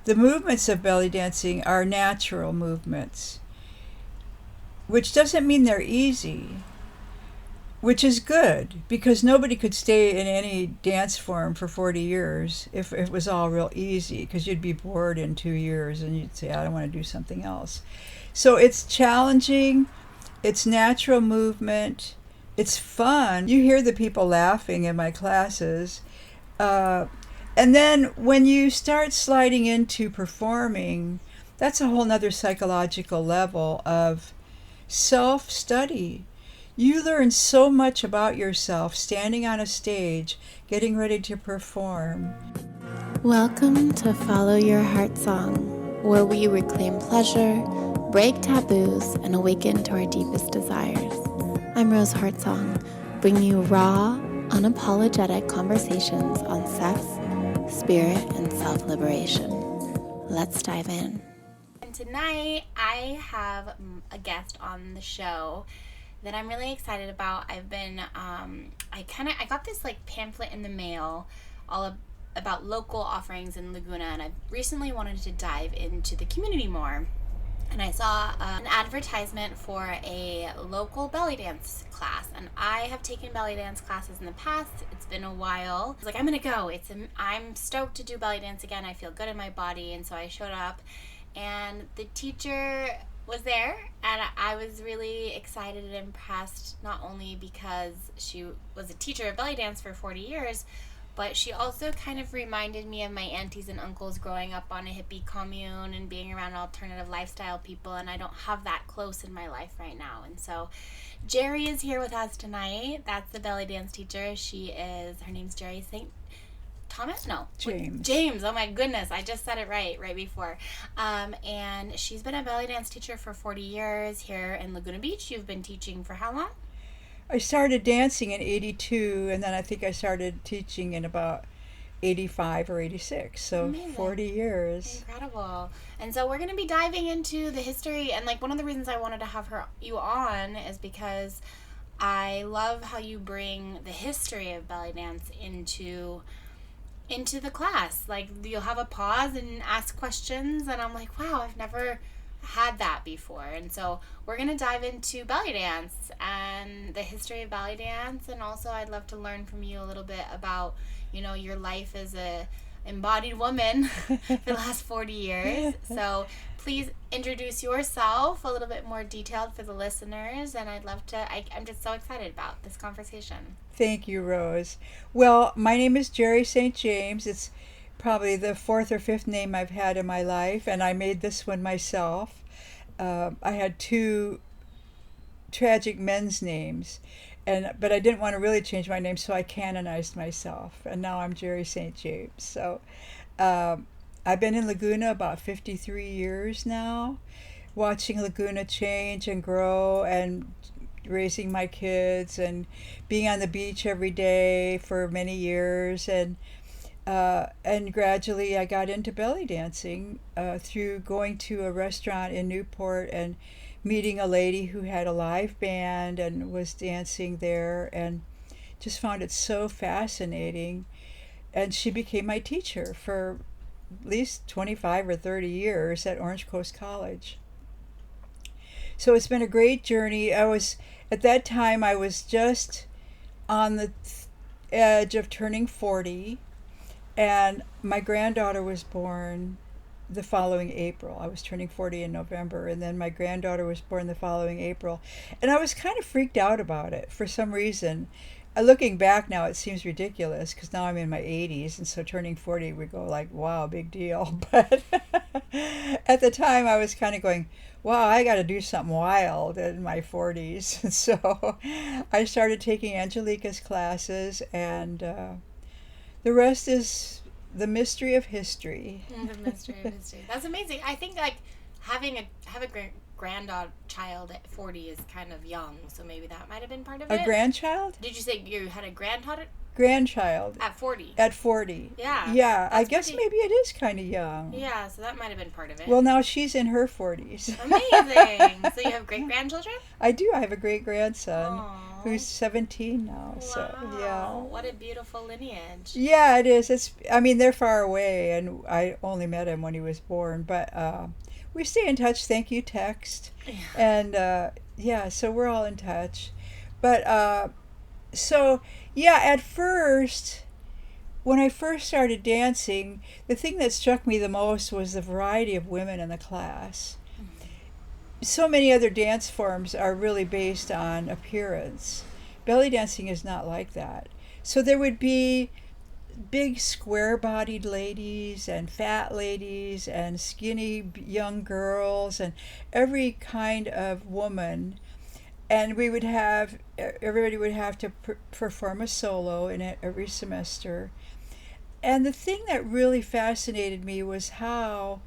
the movements of belly dancing are natural movements, which doesn't mean they're easy, which is good, because nobody could stay in any dance form for 40 years if it was all real easy, because you'd be bored in 2 years and you'd say, I don't want to do something else. So it's challenging, it's natural movement, it's fun. You hear the people laughing in my classes. And then when you start sliding into performing, that's a whole nother psychological level of self-study. You learn so much about yourself standing on a stage, getting ready to perform. Welcome to Follow Your Heart Song, where we reclaim pleasure, break taboos, and awaken to our deepest desires. I'm Rose Heartsong, bringing you raw, unapologetic conversations on sex, spirit, and self-liberation. Let's dive in. And tonight I have a guest on the show that I'm really excited about. I've been, I got this like pamphlet in the mail about local offerings in Laguna, and I recently wanted to dive into the community more. And I saw an advertisement for a local belly dance class, and I have taken belly dance classes in the past. It's been a while. I was like, I'm gonna go. I'm stoked to do belly dance again. I feel good in my body, and so I showed up, and the teacher was there, and I was really excited and impressed, not only because she was a teacher of belly dance for 40 years, but she also kind of reminded me of my aunties and uncles growing up on a hippie commune and being around alternative lifestyle people, and I don't have that close in my life right now. And so Jheri is here with us tonight. That's the belly dance teacher. Her name's Jheri St. James. Oh my goodness, I just said it right before. And she's been a belly dance teacher for 40 years here in Laguna Beach. You've been teaching for how long? I started dancing in 82, and then I think I started teaching in about 85 or 86, so amazing. 40 years. Incredible. And so we're going to be diving into the history, and like one of the reasons I wanted to have you on is because I love how you bring the history of belly dance into the class. Like, you'll have a pause and ask questions, and I'm like, wow, I've never had that before. And so we're going to dive into belly dance and the history of belly dance, and also I'd love to learn from you a little bit about, your life as a embodied woman for the last 40 years. So please introduce yourself a little bit more detailed for the listeners, and I'm just so excited about this conversation. Thank you, Rose. Well, my name is Jheri St. James. It's probably the fourth or fifth name I've had in my life, and I made this one myself. I had two tragic men's names, but I didn't want to really change my name, so I canonized myself, and now I'm Jheri St. James. So I've been in Laguna about 53 years now, watching Laguna change and grow, and raising my kids, and being on the beach every day for many years, and gradually I got into belly dancing through going to a restaurant in Newport and meeting a lady who had a live band and was dancing there, and just found it so fascinating. And she became my teacher for at least 25 or 30 years at Orange Coast College. So it's been a great journey. At that time, I was just on the edge of turning 40. And my granddaughter was born the following April. I was turning 40 in November, and then my granddaughter was born the following April. And I was kind of freaked out about it for some reason. Looking back now, it seems ridiculous, because now I'm in my 80s, and so turning 40 we go like, wow, big deal. But at the time I was kind of going, wow, I got to do something wild in my 40s. And so I started taking Angelica's classes, and the rest is the mystery of history. The mystery of history. That's amazing. I think like having a grandchild at 40 is kind of young, so maybe that might have been part of it. A grandchild? Did you say you had a granddaughter grandchild At 40. at 40. Yeah. Yeah, I That's guess pretty- maybe it is kind of young. Yeah, so that might have been part of it. Well, now she's in her 40s. Amazing. So you have great-grandchildren? I do. I have a great grandson Aw. who's 17 now. Wow. So, yeah. What a beautiful lineage. Yeah, it is. I mean, they're far away, and I only met him when he was born, but we stay in touch. Thank you, text. Yeah. And yeah, so we're all in touch. But so, yeah, at first, when I first started dancing, the thing that struck me the most was the variety of women in the class. So many other dance forms are really based on appearance. Belly dancing is not like that. So there would be big square-bodied ladies and fat ladies and skinny young girls and every kind of woman. And everybody would have to perform a solo in it every semester. And the thing that really fascinated me was how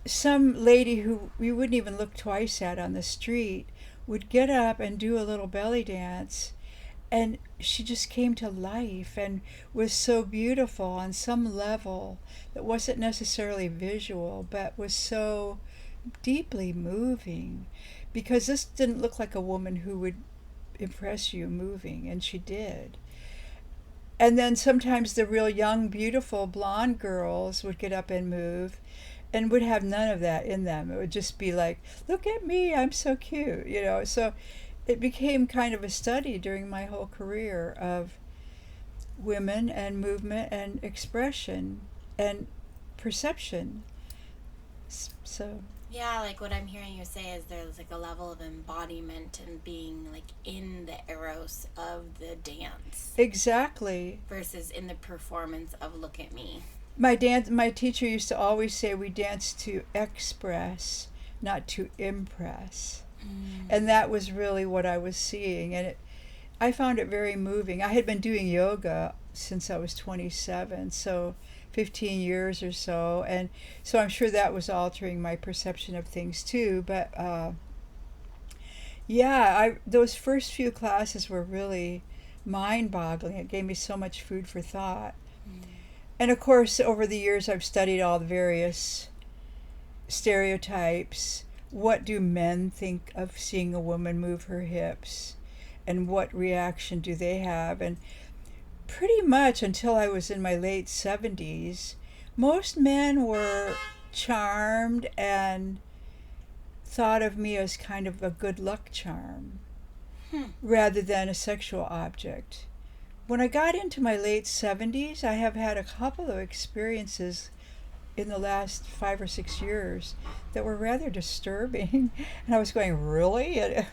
some lady who we wouldn't even look twice at on the street would get up and do a little belly dance, and she just came to life and was so beautiful on some level that wasn't necessarily visual but was so deeply moving, because this didn't look like a woman who would impress you moving, and she did. And then sometimes the real young, beautiful blonde girls would get up and move and would have none of that in them. It would just be like, look at me, I'm so cute, you know. So it became kind of a study during my whole career of women and movement and expression and perception. So Yeah, like what I'm hearing you say is there's like a level of embodiment and being like in the eros of the dance exactly. versus in the performance of look at me. My teacher used to always say we dance to express, not to impress. And that was really what I was seeing, and I found it very moving. I had been doing yoga since I was 27, so 15 years or so, and so I'm sure that was altering my perception of things too. But yeah, those first few classes were really mind-boggling. It gave me so much food for thought. And of course, over the years, I've studied all the various stereotypes. What do men think of seeing a woman move her hips? And what reaction do they have? And pretty much until I was in my late 70s, most men were charmed and thought of me as kind of a good luck charm rather than a sexual object. When I got into my late 70s, I have had a couple of experiences in the last 5 or 6 years that were rather disturbing. And I was going, really?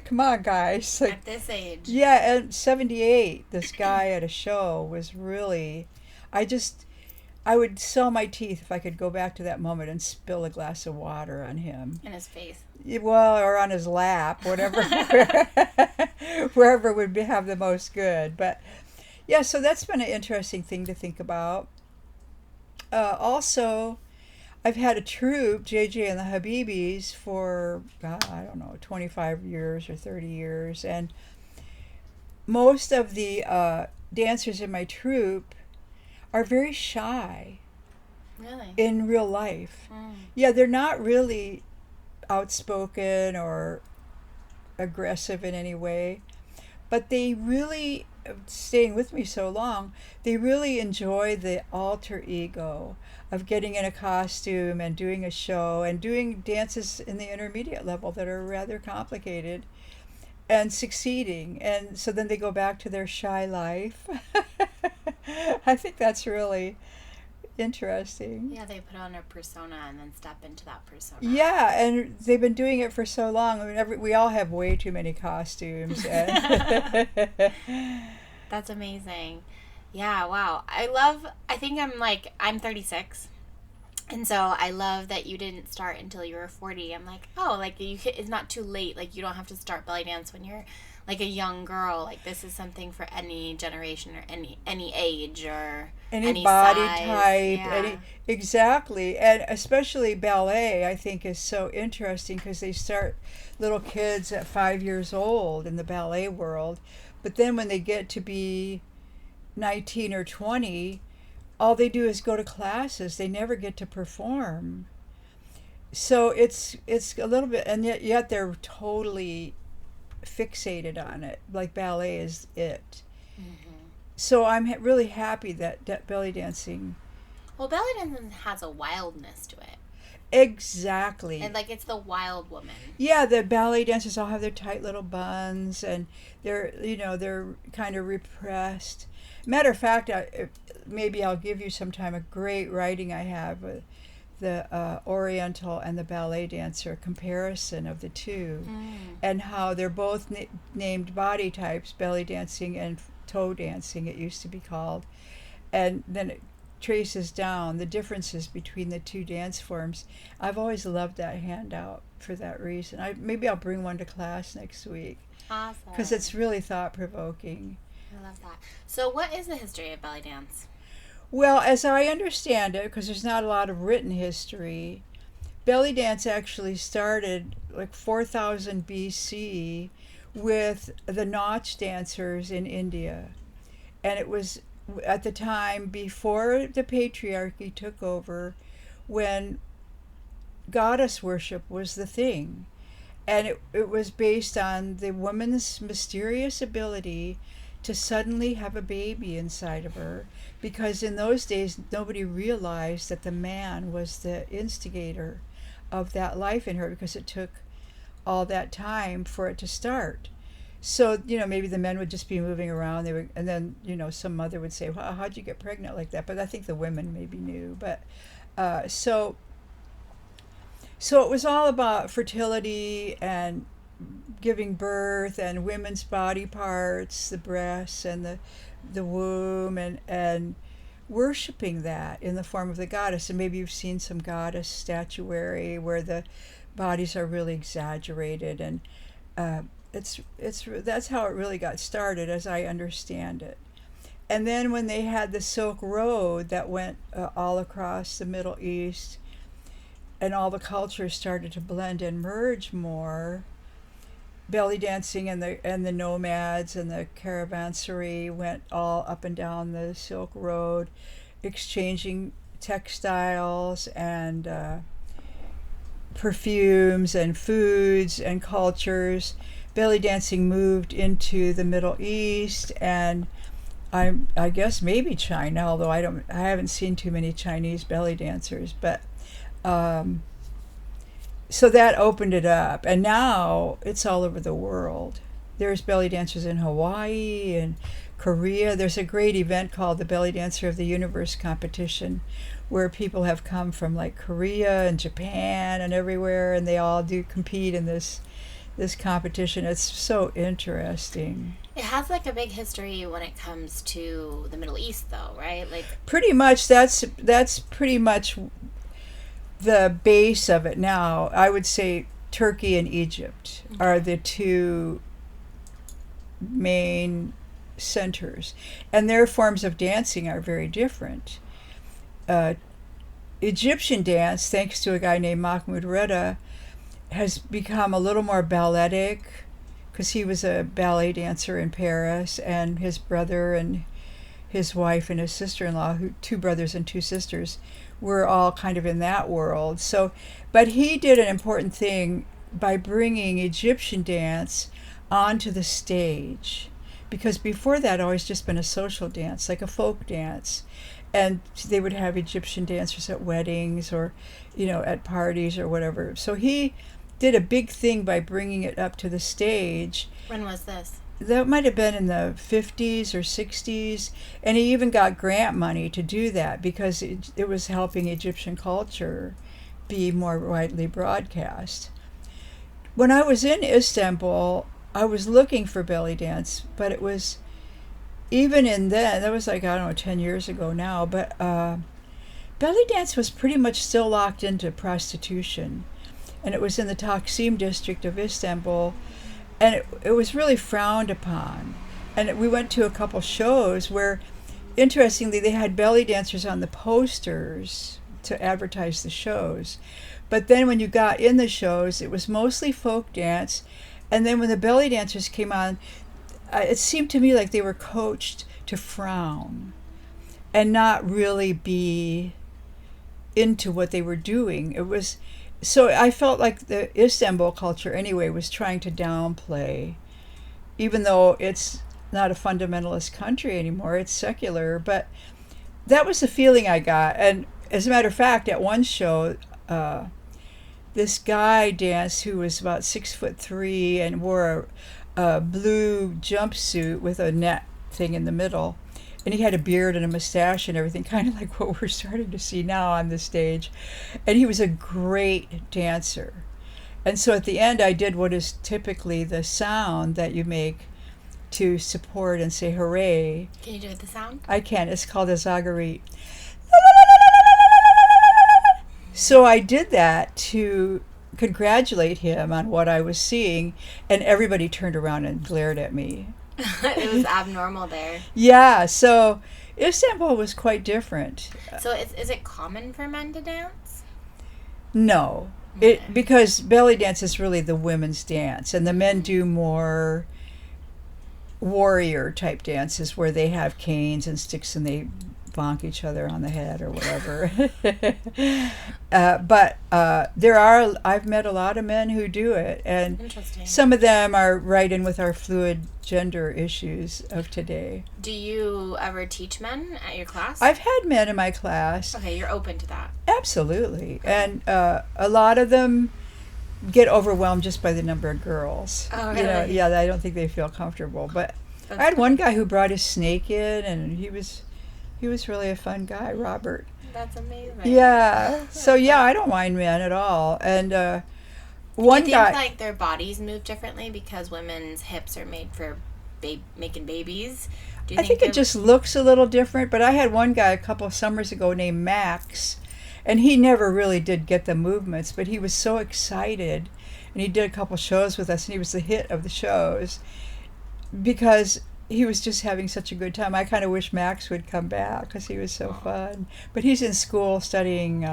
Come on, guys. Like, At this age. yeah, at 78, this guy at a show was really, I would sell my teeth if I could go back to that moment and spill a glass of water on him. In his face. Well, or on his lap, whatever, wherever would have the most good. But yeah, so that's been an interesting thing to think about. Also, I've had a troupe, JJ and the Habibis, for, God, I don't know, 25 years or 30 years. And most of the dancers in my troupe are very shy. Really? In real life. Yeah, they're not really outspoken or aggressive in any way, but they really, staying with me so long, they really enjoy the alter ego of getting in a costume and doing a show and doing dances in the intermediate level that are rather complicated and succeeding. And so then they go back to their shy life. I think that's really interesting. Yeah, they put on a persona and then step into that persona. Yeah, and they've been doing it for so long. I mean, we all have way too many costumes. And That's amazing. Yeah, wow. I think I'm 36. And so I love that you didn't start until you were 40. I'm like, oh, like it's not too late. Like you don't have to start belly dance when you're like a young girl. Like this is something for any generation or any age or any body size. type. Yeah. Exactly. And especially ballet, I think, is so interesting because they start little kids at 5 years old in the ballet world. But then when they get to be 19 or 20, all they do is go to classes. They never get to perform. So it's a little bit, and yet they're totally fixated on it, like ballet is it. So I'm really happy that belly dancing. Well, belly dancing has a wildness to it. Exactly. And like it's the wild woman. Yeah, the ballet dancers all have their tight little buns, and they're kind of repressed. Matter of fact, maybe I'll give you sometime a great writing I have, the Oriental and the ballet dancer comparison of the two, and how they're both named body types, belly dancing and toe dancing, it used to be called. And then it traces down the differences between the two dance forms. I've always loved that handout for that reason. Maybe I'll bring one to class next week. Awesome. Because it's really thought-provoking. I love that. So what is the history of belly dance? Well, as I understand it, because there's not a lot of written history, belly dance actually started like 4000 BC with the nautch dancers in India. And it was at the time before the patriarchy took over, when goddess worship was the thing. And it was based on the woman's mysterious ability to suddenly have a baby inside of her, because in those days nobody realized that the man was the instigator of that life in her, because it took all that time for it to start. So, maybe the men would just be moving around, and then, some mother would say, well, how'd you get pregnant like that? But I think the women maybe knew. But so it was all about fertility and giving birth, and women's body parts, the breasts and the womb, and worshiping that in the form of the goddess. And maybe you've seen some goddess statuary where the bodies are really exaggerated, and that's how it really got started, as I understand it. And then when they had the Silk Road that went all across the Middle East, and all the cultures started to blend and merge more, belly dancing and the nomads and the caravansary went all up and down the Silk Road, exchanging textiles and perfumes and foods and cultures. Belly dancing moved into the Middle East, and I guess maybe China, although I haven't seen too many Chinese belly dancers, but so that opened it up, and now it's all over the world. There's belly dancers in Hawaii and Korea. There's a great event called the Belly Dancer of the Universe competition, where people have come from like Korea and Japan and everywhere, and they all do compete in this competition. It's so interesting. It has like a big history when it comes to the Middle East, though, right? Like pretty much that's pretty much the base of it now. I would say Turkey and Egypt are the two main centers, and their forms of dancing are very different. Egyptian dance, thanks to a guy named Mahmoud Reda, has become a little more balletic, because he was a ballet dancer in Paris, and his brother and his wife and his sister-in-law, two brothers and two sisters, were all kind of in that world. So, but he did an important thing by bringing Egyptian dance onto the stage, because before that, always just been a social dance, like a folk dance. And they would have Egyptian dancers at weddings or, at parties or whatever. So he did a big thing by bringing it up to the stage. When was this? That might have been in the 50s or 60s. And he even got grant money to do that, because it was helping Egyptian culture be more widely broadcast. When I was in Istanbul, I was looking for belly dance, but it was, even in then, that was like, 10 years ago now, but belly dance was pretty much still locked into prostitution. And it was in the Taksim district of Istanbul, and it was really frowned upon. And we went to a couple shows where, interestingly, they had belly dancers on the posters to advertise the shows. But then when you got in the shows, it was mostly folk dance. And then when the belly dancers came on, it seemed to me like they were coached to frown and not really be into what they were doing. It was so I felt like the Istanbul culture anyway was trying to downplay, even though it's not a fundamentalist country anymore, it's secular. But that was the feeling I got. And as a matter of fact, at one show, this guy danced who was about 6'3" and wore a blue jumpsuit with a net thing in the middle. And he had a beard and a mustache and everything, kind of like what we're starting to see now on the stage. And he was a great dancer. And so at the end, I did what is typically the sound that you make to support and say hooray. Can you do it the sound? I can. It's called a zagarit. So I did that to congratulate him on what I was seeing, and everybody turned around and glared at me. It was abnormal there. Yeah, so Istanbul was quite different. So is it common for men to dance? No, because belly dance is really the women's dance, and the men do more warrior type dances where they have canes and sticks and they bonk each other on the head or whatever. But I've met a lot of men who do it, and some of them are right in with our fluid gender issues of today. Do you ever teach men at your class? I've had men in my class. Okay, you're open to that. Absolutely. And a lot of them get overwhelmed just by the number of girls. Oh, really? I don't think they feel comfortable. But I had one guy who brought his snake in, and he was really a fun guy, Robert. That's amazing. Yeah. So I don't mind men at all. And one do you guy, think like their bodies move differently because women's hips are made for making babies? Do you I think it just looks a little different. But I had one guy a couple of summers ago named Max, and he never really did get the movements, but he was so excited, and he did a couple shows with us, and he was the hit of the shows because he was just having such a good time. I kind of wish Max would come back because he was so fun. But he's in school studying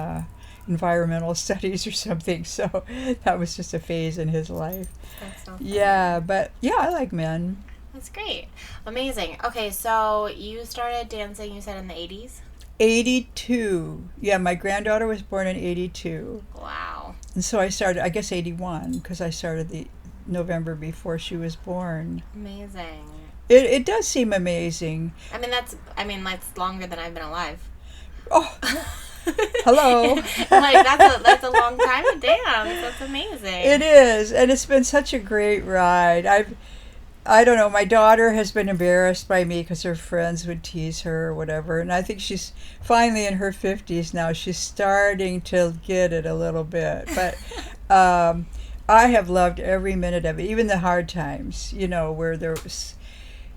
environmental studies or something, so that was just a phase in his life. That's so fun. Yeah, but I like men. That's great. Amazing. Okay, so you started dancing, you said, in the 80s? 82. Yeah, my granddaughter was born in 82. Wow. And so I started, I guess 81, because I started the November before she was born. Amazing. It does seem amazing. I mean that's longer than I've been alive. Oh, hello. Like that's a long time to dance. That's amazing. It is, and it's been such a great ride. I don't know. My daughter has been embarrassed by me because her friends would tease her or whatever, and I think she's finally in her 50s now. She's starting to get it a little bit, but I have loved every minute of it, even the hard times. Where there was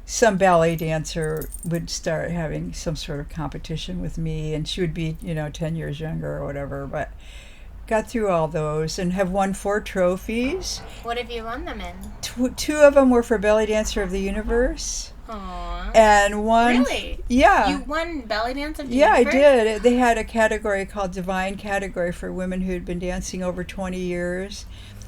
some ballet dancer would start having some sort of competition with me, and she would be 10 years younger or whatever, but got through all those and have won 4 trophies. What have you won them in? 2 of them were for Belly Dancer of the Universe. Aww. And one... Really? Yeah. You won Belly Dance of the Universe? Universe? Yeah, I did. They had a category called Divine Category for women who had been dancing over 20 years.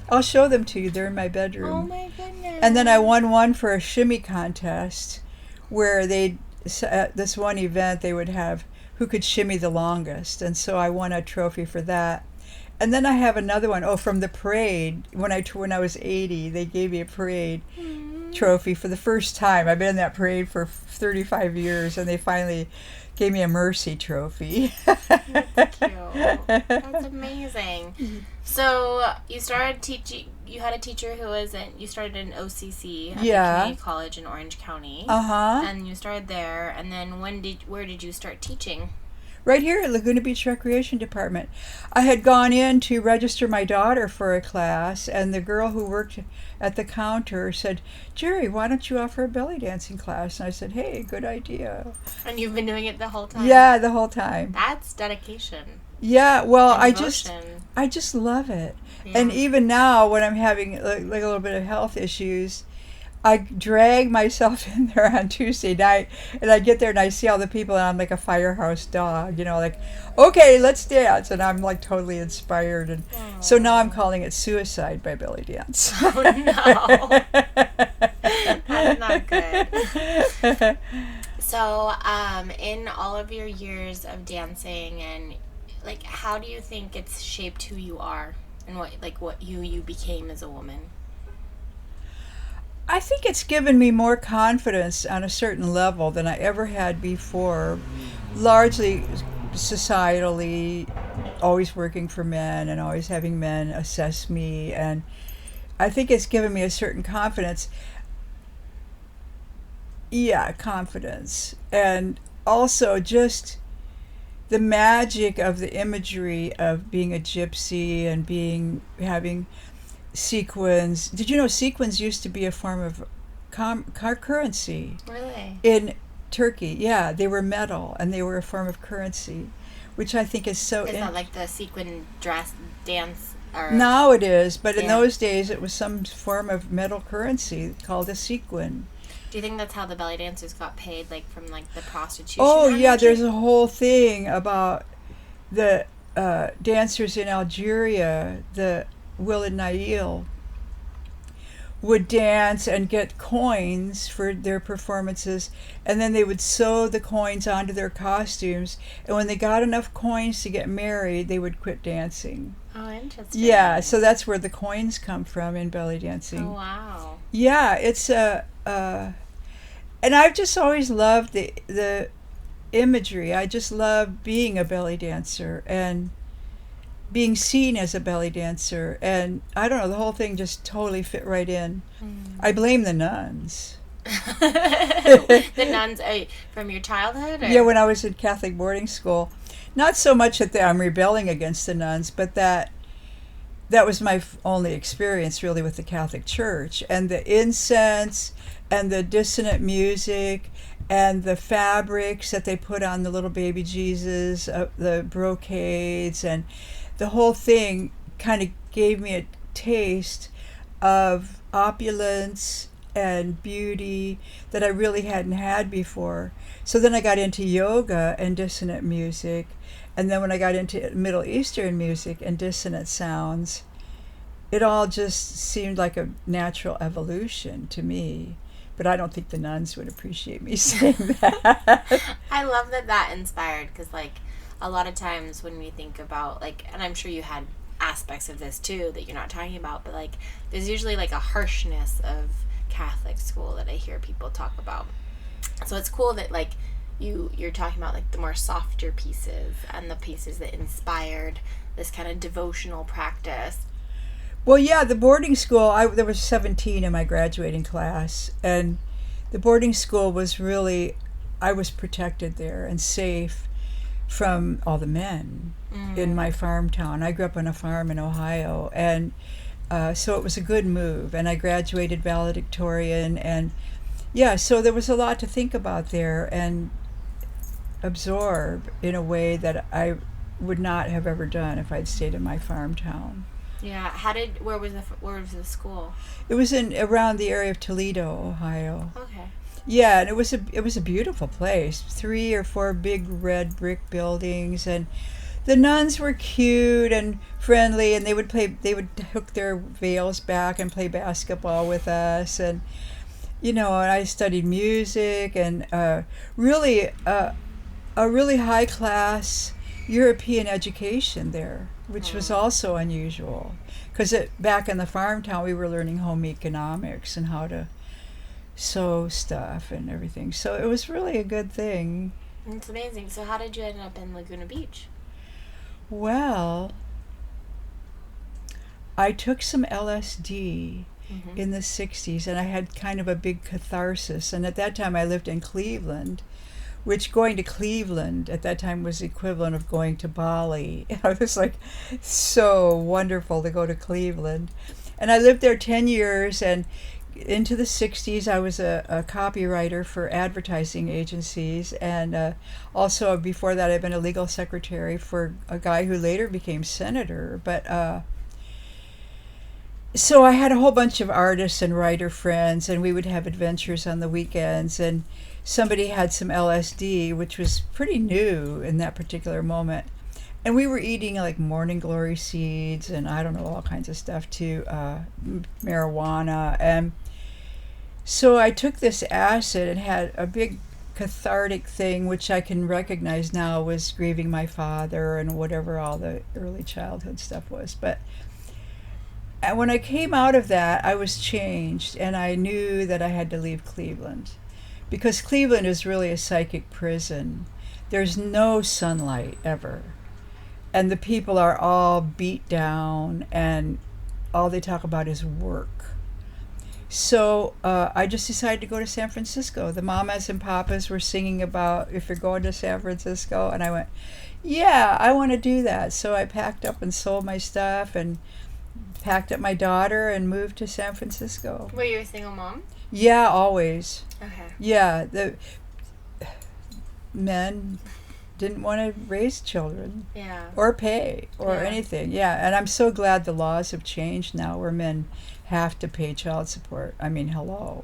I'll show them to you. They're in my bedroom. Oh my goodness. And then I won one for a shimmy contest where at this one event they would have who could shimmy the longest. And so I won a trophy for that. And then I have another one, from the parade. When I was 80, they gave me a parade trophy for the first time. I've been in that parade for 35 years, and they finally gave me a Mercy trophy. That's cute. That's amazing. So you started teaching. You had a teacher who you started in OCC at the community college in Orange County. And you started there. And then where did you start teaching? Right here at Laguna Beach Recreation Department. I had gone in to register my daughter for a class, and the girl who worked at the counter said, "Jheri, why don't you offer a belly dancing class?" And I said, "Hey, good idea." And you've been doing it the whole time? Yeah, the whole time. That's dedication. Yeah, well, I devotion. just love it. Yeah. And even now when I'm having like a little bit of health issues, I drag myself in there on Tuesday night, and I get there and I see all the people, and I'm like a firehouse dog, like, okay, let's dance, and I'm like totally inspired, and so now I'm calling it Suicide by Belly Dance. Oh no, That's not good. So, in all of your years of dancing, and like, how do you think it's shaped who you are and what you became as a woman? I think it's given me more confidence on a certain level than I ever had before, largely societally, always working for men and always having men assess me. And I think it's given me a certain confidence. Yeah, confidence. And also just the magic of the imagery of being a gypsy and having sequins. Did you know sequins used to be a form of currency Really? in Turkey? Yeah, they were metal and they were a form of currency, which I think is so. Is that like the sequin dress dance? Or Now it is, but in Yeah. those days it was some form of metal currency called a sequin. Do you think that's how the belly dancers got paid, like from like the prostitution? Oh yeah, energy? there's a whole thing about the dancers in Algeria, the Will and Nail, would dance and get coins for their performances, and then they would sew the coins onto their costumes, and when they got enough coins to get married, they would quit dancing. Oh, interesting. Yeah, so that's where the coins come from in belly dancing. Oh, wow. Yeah, it's and I've just always loved the imagery. I just love being a belly dancer and being seen as a belly dancer, and I don't know, the whole thing just totally fit right in. I blame the nuns. The nuns from your childhood? Or? Yeah, when I was in Catholic boarding school, not so much that I'm rebelling against the nuns, but that was my only experience really with the Catholic Church, and the incense and the dissonant music and the fabrics that they put on the little baby Jesus, the brocades, and the whole thing kind of gave me a taste of opulence and beauty that I really hadn't had before. So then I got into yoga and dissonant music, and then when I got into Middle Eastern music and dissonant sounds, it all just seemed like a natural evolution to me. But I don't think the nuns would appreciate me saying that. I love that inspired, because like a lot of times when we think about like, and I'm sure you had aspects of this too that you're not talking about, but like there's usually like a harshness of Catholic school that I hear people talk about. So it's cool that like you're talking about like the more softer pieces and the pieces that inspired this kind of devotional practice. Well, yeah, the boarding school, there was 17 in my graduating class, and the boarding school was really, I was protected there and safe from all the men in my farm town. I grew up on a farm in Ohio, and so it was a good move, and I graduated valedictorian, and yeah, so there was a lot to think about there and absorb in a way that I would not have ever done if I'd stayed in my farm town. Yeah. Where was the school? It was around the area of Toledo, Ohio. Okay. Yeah, and it was a beautiful place. 3 or 4 big red brick buildings, and the nuns were cute and friendly, and they would hook their veils back and play basketball with us, and and I studied music and really a really high class European education there, which was also unusual, because back in the farm town we were learning home economics and how to sew stuff and everything. So it was really a good thing. It's amazing. So how did you end up in Laguna Beach? Well, I took some LSD in the 60s, and I had kind of a big catharsis. And at that time I lived in Cleveland, which going to Cleveland at that time was the equivalent of going to Bali. It was like so wonderful to go to Cleveland. And I lived there 10 years, and into the 60s I was a copywriter for advertising agencies, and also before that I've been a legal secretary for a guy who later became senator. But so I had a whole bunch of artists and writer friends, and we would have adventures on the weekends, and somebody had some LSD, which was pretty new in that particular moment. And we were eating like morning glory seeds and I don't know, all kinds of stuff too, marijuana. And So I took this acid and had a big cathartic thing, which I can recognize now was grieving my father and whatever all the early childhood stuff was. But when I came out of that, I was changed, and I knew that I had to leave Cleveland, because Cleveland is really a psychic prison. There's no sunlight ever, and the people are all beat down, and all they talk about is work. So I just decided to go to San Francisco. The mamas and papas were singing about, if you're going to San Francisco, and I went, yeah, I want to do that. So I packed up and sold my stuff and packed up my daughter and moved to San Francisco. Were you a single mom? Yeah, always. Okay. Yeah, the men didn't want to raise children. Yeah. Or pay or anything. Yeah, and I'm so glad the laws have changed now where men have to pay child support. I mean, hello.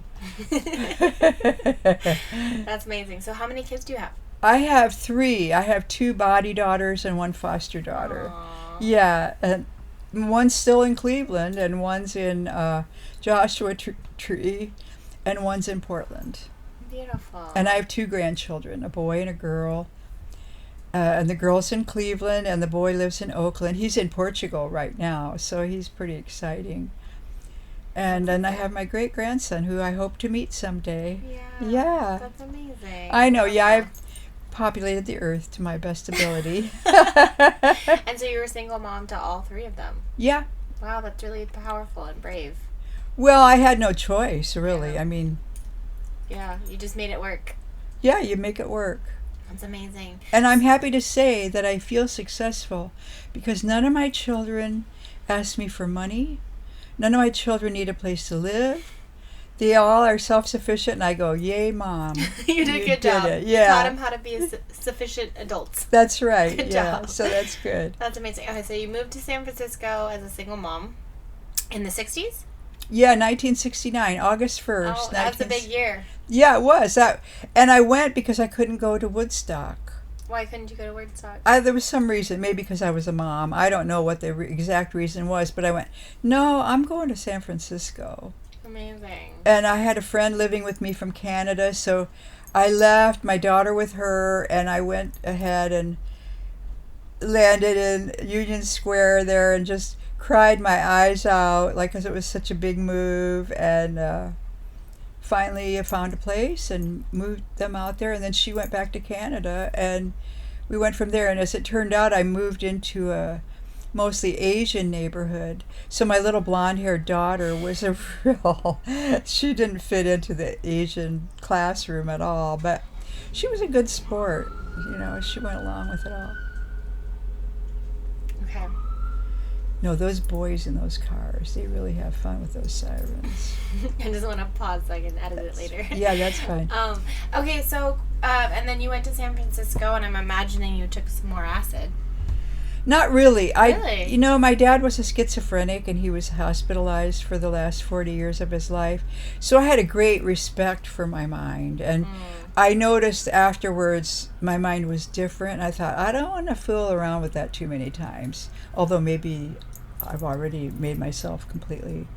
That's amazing. So how many kids do you have? I have 3. I have 2 body daughters and 1 foster daughter. Aww. Yeah, and one's still in Cleveland, and one's in Joshua Tree, and one's in Portland. Beautiful. And I have 2 grandchildren, a boy and a girl. And the girl's in Cleveland, and the boy lives in Oakland. He's in Portugal right now, so he's pretty exciting. And then I have my great-grandson, who I hope to meet someday. Yeah. That's amazing. I know, yeah, I've populated the earth to my best ability. And so you were a single mom to all 3 of them? Yeah. Wow, that's really powerful and brave. Well, I had no choice, really. Yeah. I mean... Yeah, you just made it work. Yeah, you make it work. That's amazing. And I'm happy to say that I feel successful, because none of my children ask me for money. None of my children need a place to live. They all are self-sufficient, and I go, yay, Mom. You did a good job. It. Yeah. You taught them how to be sufficient adults. That's right. Good Yeah. job. So that's good. That's amazing. Okay, so you moved to San Francisco as a single mom in the 60s? Yeah, 1969, August 1st. Oh, that's a big year. Yeah, it was. And I went because I couldn't go to Woodstock. Why couldn't you go to Woodstock? There was some reason, maybe because I was a mom. I don't know what the exact reason was, but I went, no, I'm going to San Francisco. Amazing. And I had a friend living with me from Canada, so I left my daughter with her, and I went ahead and landed in Union Square there and just cried my eyes out, like, because it was such a big move. And finally I found a place and moved them out there, and then she went back to Canada, and we went from there. And as it turned out, I moved into a mostly Asian neighborhood, so my little blonde-haired daughter was a real she didn't fit into the Asian classroom at all, but she was a good sport. She went along with it all. Okay. No, those boys in those cars, they really have fun with those sirens. I just want to pause so I can edit it later. Yeah, that's fine. Okay, so, and then you went to San Francisco, and I'm imagining you took some more acid. Not really. Really? My dad was a schizophrenic, and he was hospitalized for the last 40 years of his life. So I had a great respect for my mind. And I noticed afterwards my mind was different. I thought, I don't want to fool around with that too many times. Although maybe I've already made myself completely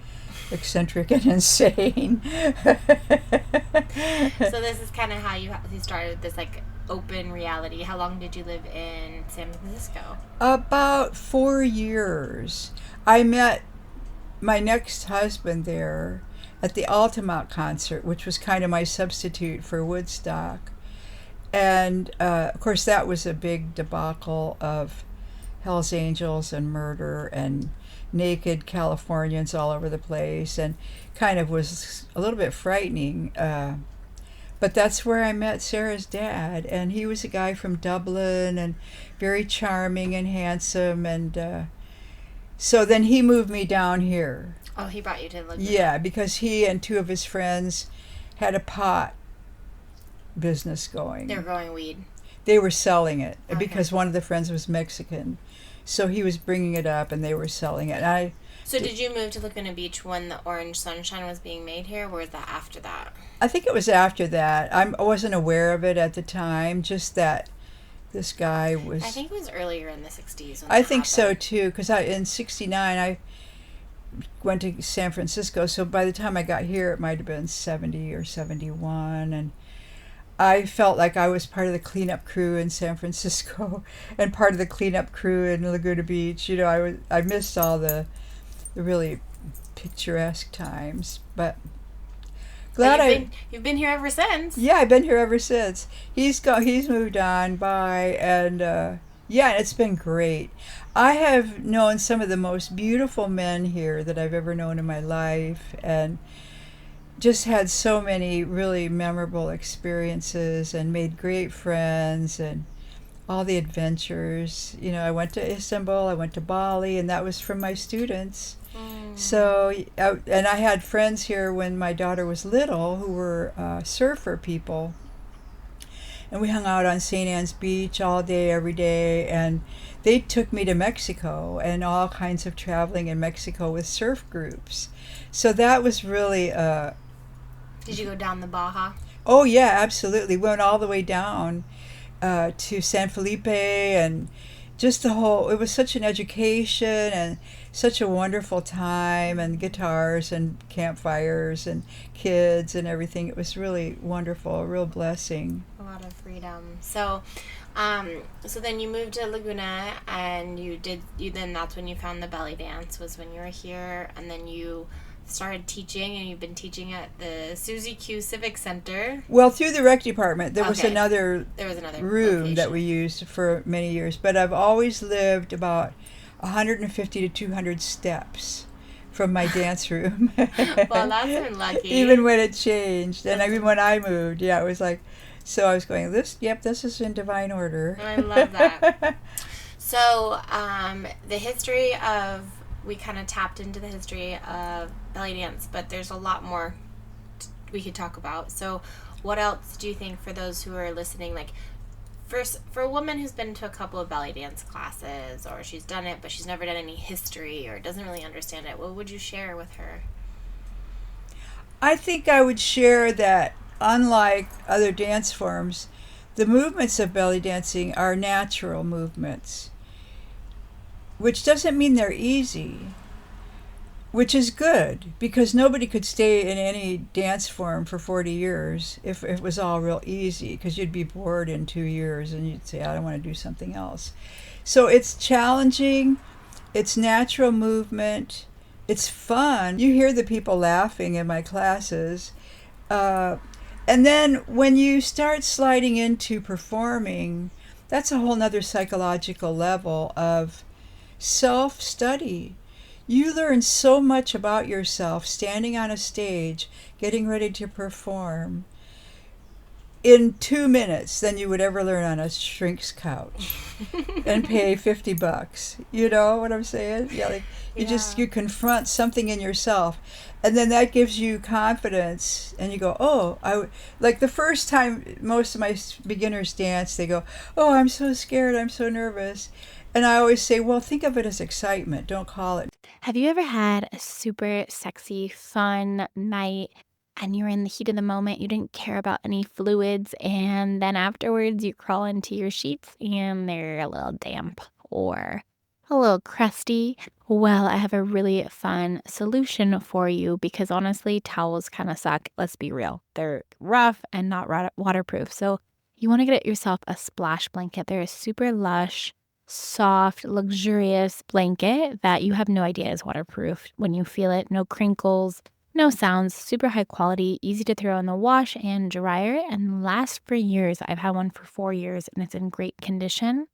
eccentric and insane. So this is kind of how you started this, like, open reality. How long did you live in San Francisco? About 4 years. I met my next husband there at the Altamont concert, which was kind of my substitute for Woodstock. And of course that was a big debacle of Hell's Angels and murder and naked Californians all over the place, and kind of was a little bit frightening. But that's where I met Sarah's dad, and he was a guy from Dublin and very charming and handsome. And so then he moved me down here. Oh, he brought you to Laguna. Yeah, because he and 2 of his friends had a pot business going. They were growing weed. They were selling it, Okay. because one of the friends was Mexican. So he was bringing it up, and they were selling it. And So did you move to Laguna Beach when the Orange Sunshine was being made here, or was that after that? I think it was after that. I wasn't aware of it at the time, just that this guy was... I think it was earlier in the 60s. When I that think so, happened. too, because in 69, went to San Francisco. So by the time I got here, it might have been 70 or 71. And I felt like I was part of the cleanup crew in San Francisco and part of the cleanup crew in Laguna Beach. You know, I missed all the really picturesque times, but glad you've been here ever since. Yeah, I've been here ever since. He's moved on by, and yeah, it's been great. I have known some of the most beautiful men here that I've ever known in my life, and just had so many really memorable experiences and made great friends, and all the adventures. You know, I went to Istanbul, I went to Bali, and that was from my students. So, and I had friends here when my daughter was little who were surfer people. And we hung out on St. Anne's Beach all day, every day. And they took me to Mexico and all kinds of traveling in Mexico with surf groups. So that was really... Did you go down the Baja? Oh, yeah, absolutely. We went all the way down to San Felipe, and just the whole... It was such an education and such a wonderful time, and guitars and campfires and kids and everything. It was really wonderful, a real blessing. A lot of freedom. So then you moved to Laguna, and then that's when you found the belly dance, was when you were here, and then you started teaching, and you've been teaching at the Susie Q Civic Center. Well, through the rec department, there was another room location that we used for many years, but I've always lived about 150 to 200 steps from my dance room. Well, that's been lucky. Even when it changed, and even when I moved, yeah, it was like, so I was going, this is in divine order. I love that. So, the history of, we kind of tapped into the history of belly dance, but there's a lot more we could talk about. So, what else do you think, for those who are listening, like, for a woman who's been to a couple of belly dance classes, or she's done it but she's never done any history or doesn't really understand it, what would you share with her? I think I would share that, unlike other dance forms, the movements of belly dancing are natural movements, which doesn't mean they're easy, which is good, because nobody could stay in any dance form for 40 years if it was all real easy, because you'd be bored in 2 years and you'd say, I don't want to do something else. So it's challenging, it's natural movement, it's fun. You hear the people laughing in my classes. And then when you start sliding into performing, that's a whole nother psychological level of self-study. You learn so much about yourself standing on a stage, getting ready to perform, in 2 minutes than you would ever learn on a shrink's couch and pay $50. You know what I'm saying? Yeah, like you confront something in yourself, and then that gives you confidence, and you go, like the first time most of my beginners dance, they go, oh, I'm so scared, I'm so nervous. And I always say, well, think of it as excitement. Don't call it. Have you ever had a super sexy, fun night and you're in the heat of the moment, you didn't care about any fluids, and then afterwards you crawl into your sheets and they're a little damp or a little crusty? Well, I have a really fun solution for you, because honestly, towels kind of suck. Let's be real. They're rough and not waterproof. So you want to get yourself a splash blanket. They're a super lush, soft, luxurious blanket that you have no idea is waterproof when you feel it. No crinkles, no sounds, super high quality, easy to throw in the wash and dryer, and lasts for years. I've had one for 4 years and it's in great condition.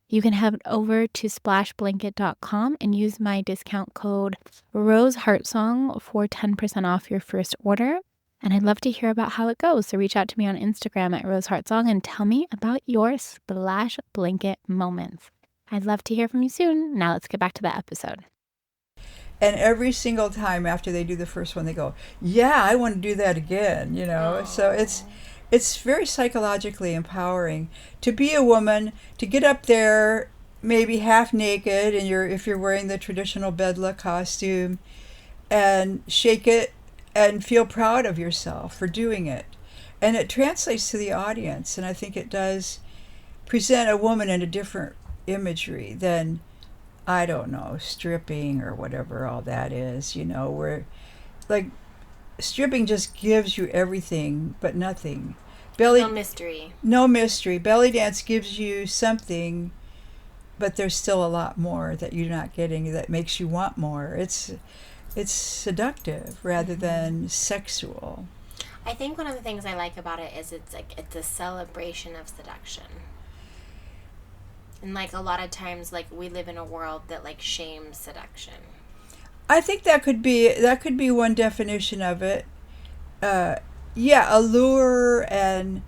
You can head over to splashblanket.com and use my discount code Rose Heartsong for 10% off your first order. And I'd love to hear about how it goes. So reach out to me on Instagram at Rose Heartsong and tell me about your splash blanket moments. I'd love to hear from you soon. Now let's get back to the episode. And every single time after they do the first one, they go, yeah, I want to do that again, you know. So it's very psychologically empowering to be a woman, to get up there maybe half naked, and if you're wearing the traditional bedla costume, and shake it and feel proud of yourself for doing it. And it translates to the audience, and I think it does present a woman in a different imagery than I don't know, stripping or whatever all that is, where like stripping just gives you everything but nothing. No mystery. No mystery. Belly dance gives you something, but there's still a lot more that you're not getting that makes you want more. It's seductive rather than sexual. I think one of the things I like about it is it's a celebration of seduction. And like a lot of times, like we live in a world that like shames seduction. I think that could be one definition of it. Allure and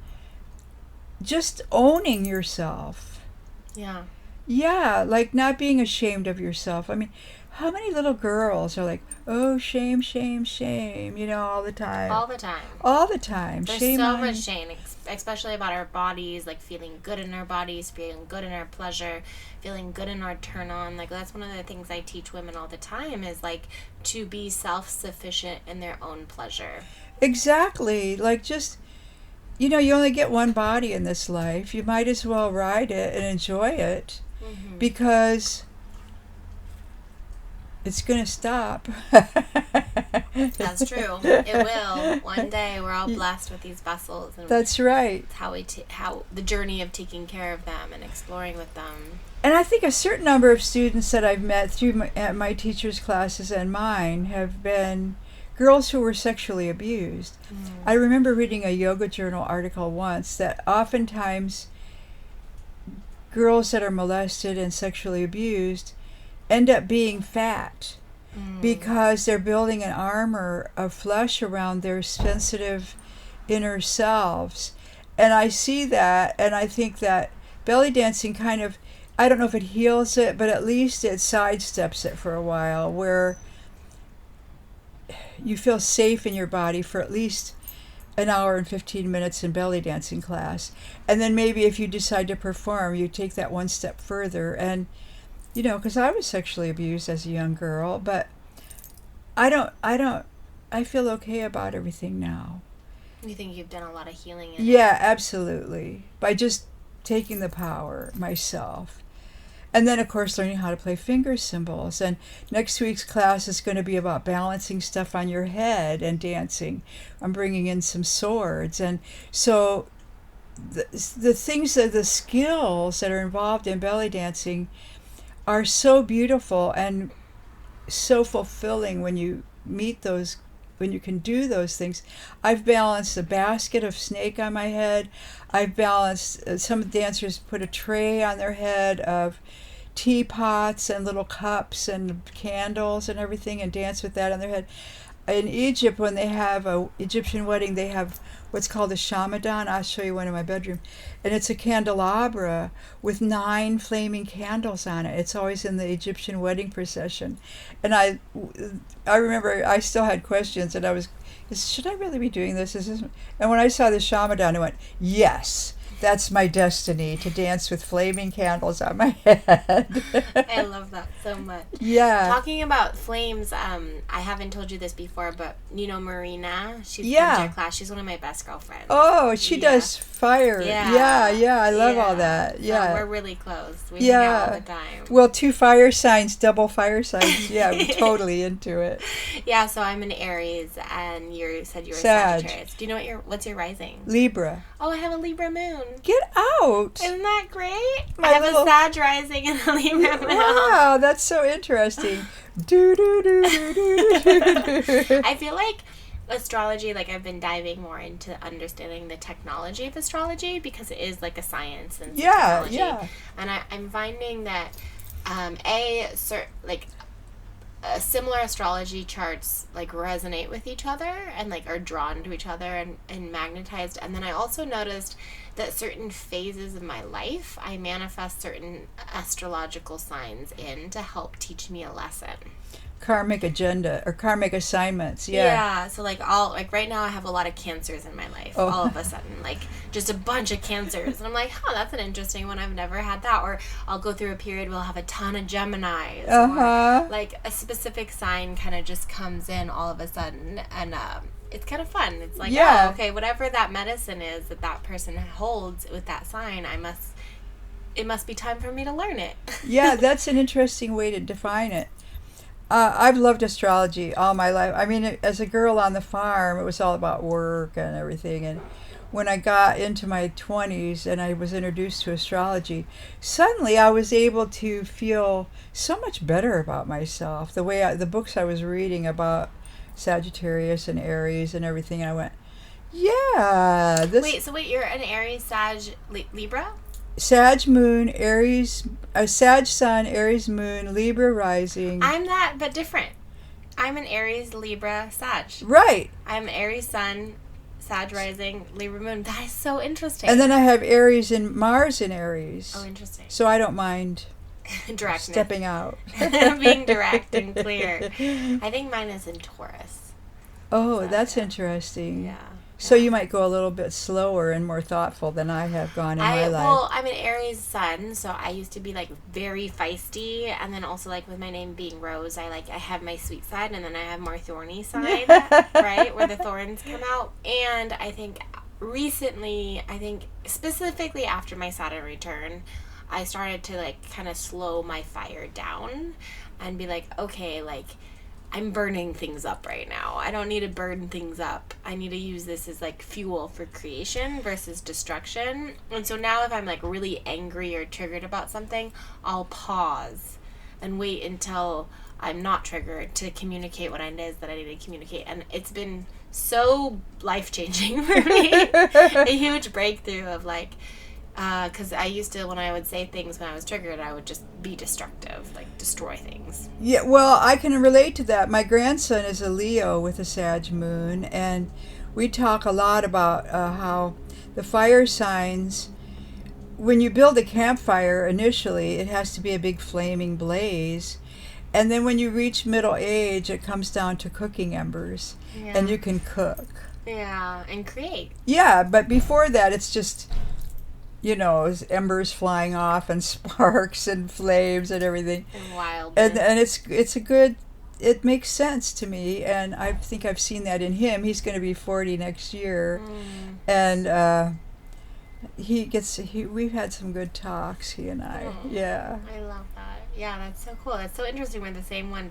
just owning yourself. Yeah. Yeah, like not being ashamed of yourself. I mean, how many little girls are like, oh, shame, shame, shame, all the time? All the time. All the time. There's shame so much shame, especially about our bodies, like feeling good in our bodies, feeling good in our pleasure, feeling good in our turn on. Like that's one of the things I teach women all the time is like to be self-sufficient in their own pleasure. Exactly. Like just, you only get one body in this life. You might as well ride it and enjoy it because it's going to stop. That's true. It will. One day we're all blessed with these vessels. And that's right. It's how the journey of taking care of them and exploring with them. And I think a certain number of students that I've met through my teachers' classes and mine have been girls who were sexually abused. I remember reading a Yoga Journal article once that oftentimes girls that are molested and sexually abused end up being fat because they're building an armor of flesh around their sensitive inner selves. And I see that, and I think that belly dancing kind of, I don't know if it heals it, but at least it sidesteps it for a while, where you feel safe in your body for at least an hour and 15 minutes in belly dancing class. And then maybe if you decide to perform, you take that one step further. And, because I was sexually abused as a young girl, but I feel okay about everything now. You think you've done a lot of healing Yeah, absolutely. By just taking the power myself. And then, of course, learning how to play finger cymbals. And next week's class is going to be about balancing stuff on your head and dancing. I'm bringing in some swords. And so the things, the skills that are involved in belly dancing are so beautiful and so fulfilling when you meet those, when you can do those things. I've balanced a basket of snake on my head. I've balanced, some dancers put a tray on their head of teapots and little cups and candles and everything and dance with that on their head. In Egypt, when they have a Egyptian wedding, they have what's called a shamadan. I'll show you one in my bedroom. And it's a candelabra with 9 flaming candles on it. It's always in the Egyptian wedding procession. And I remember I still had questions, and I was, should I really be doing this? And when I saw the shamadan, I went, yes. That's my destiny, to dance with flaming candles on my head. I love that so much. Yeah. Talking about flames, I haven't told you this before, but Marina, she's in your class. She's one of my best girlfriends. Oh, she does fire. Yeah. I love all that. Yeah. So we're really close. We hang out all the time. Well, 2 fire signs, double fire signs. Yeah, we're totally into it. Yeah, so I'm an Aries, and you said you were Sagittarius. Do you know what's your rising? Libra. Oh, I have a Libra moon. Get out! Isn't that great? I have a Sag rising and a Libra moon. Wow, that's so interesting. I feel like astrology, like I've been diving more into understanding the technology of astrology because it is like a science and technology. Yeah. And I'm finding that similar astrology charts like resonate with each other and like are drawn to each other and magnetized. And then I also noticed that certain phases of my life I manifest certain astrological signs in to help teach me a lesson. Karmic agenda or karmic assignments. Yeah. So like right now I have a lot of Cancers in my life. All of a sudden, like just a bunch of Cancers, and I'm like, that's an interesting one. I've never had that. Or I'll go through a period where I'll have a ton of Geminis. Or like a specific sign kind of just comes in all of a sudden, and it's kind of fun. It's like, okay, whatever that medicine is that person holds with that sign, I must it must be time for me to learn it. Yeah, that's an interesting way to define it. I've loved astrology all my life. I mean, as a girl on the farm, it was all about work and everything. And when I got into my 20s and I was introduced to astrology, suddenly I was able to feel so much better about myself. The books I was reading about Sagittarius and Aries and everything, and I went, yeah. Wait, you're an Aries, Sag, Libra? Sag moon, Aries, Sag sun, Aries moon, Libra rising. I'm that, but different. I'm an Aries, Libra, Sag. Right. I'm Aries sun, Sag rising, Libra moon. That is so interesting. And then I have Aries and Mars in Aries. Oh, interesting. So I don't mind Directness. stepping out. Being direct and clear. I think mine is in Taurus. Oh, So, that's yeah. interesting. Yeah. So you might go a little bit slower and more thoughtful than I have gone in my life. Well, I'm an Aries sun, so I used to be like very feisty, and then also like with my name being Rose, I have my sweet side, and then I have more thorny side, right, where the thorns come out. And I think recently, specifically after my Saturn return, I started to like kind of slow my fire down and be like, okay, like, I'm burning things up right now. I don't need to burn things up. I need to use this as like fuel for creation versus destruction. And so now if I'm like really angry or triggered about something, I'll pause and wait until I'm not triggered to communicate what it is that I need to communicate. And it's been so life-changing for me. A huge breakthrough of like, because I used to, when I would say things when I was triggered, I would just be destructive, like destroy things. Yeah, well, I can relate to that. My grandson is a Leo with a Sag moon, and we talk a lot about how the fire signs, when you build a campfire initially, it has to be a big flaming blaze. And then when you reach middle age, it comes down to cooking embers, and you can cook. Yeah, and create. Yeah, but before that, it's just, embers flying off and sparks and flames and everything. And wild. And it makes sense to me, and I think I've seen that in him. He's going to be 40 next year, and we've had some good talks, he and I. Yeah. I love that. Yeah, that's so cool. That's so interesting. We're the same one.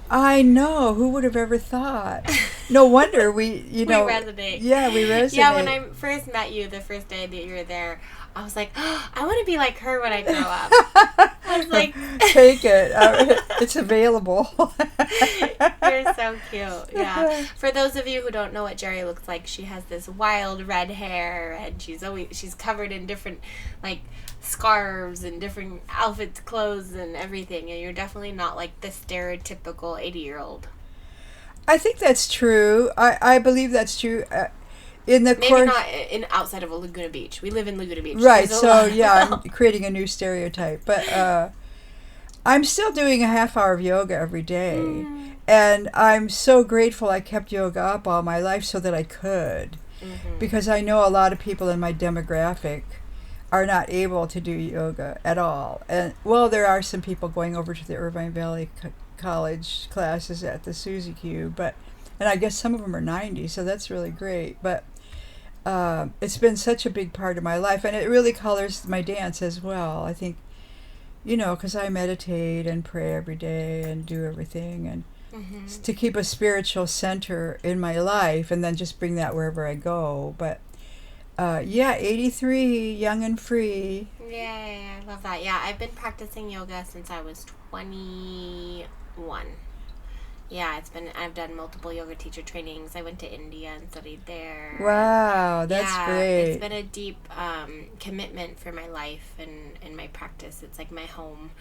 I know. Who would have ever thought? No wonder we resonate. Yeah, we resonate. Yeah, when I first met you, the first day that you were there, I was like, oh, I want to be like her when I grow up. I was like, take it. It's available. You're so cute. Yeah. For those of you who don't know what Jheri looks like, she has this wild red hair, and she's covered in different like scarves and different outfits, clothes, and everything. And you're definitely not like the stereotypical 80-year-old. I think that's true. I believe that's true. Maybe not outside of a Laguna Beach. We live in Laguna Beach. Right. So yeah, I'm creating a new stereotype, but I'm still doing a half hour of yoga every day, and I'm so grateful I kept yoga up all my life so that I could, because I know a lot of people in my demographic are not able to do yoga at all. And well, there are some people going over to the Irvine Valley College classes at the Suzy Q, and I guess some of them are 90, so that's really great. But it's been such a big part of my life, and it really colors my dance as well. I think, because I meditate and pray every day and do everything, and to keep a spiritual center in my life, and then just bring that wherever I go. But 83, young and free. Yay, I love that. Yeah, I've been practicing yoga since I was 21. Yeah, I've done multiple yoga teacher trainings. I went to India and studied there. Wow, that's great. It's been a deep commitment for my life and my practice. It's like my home.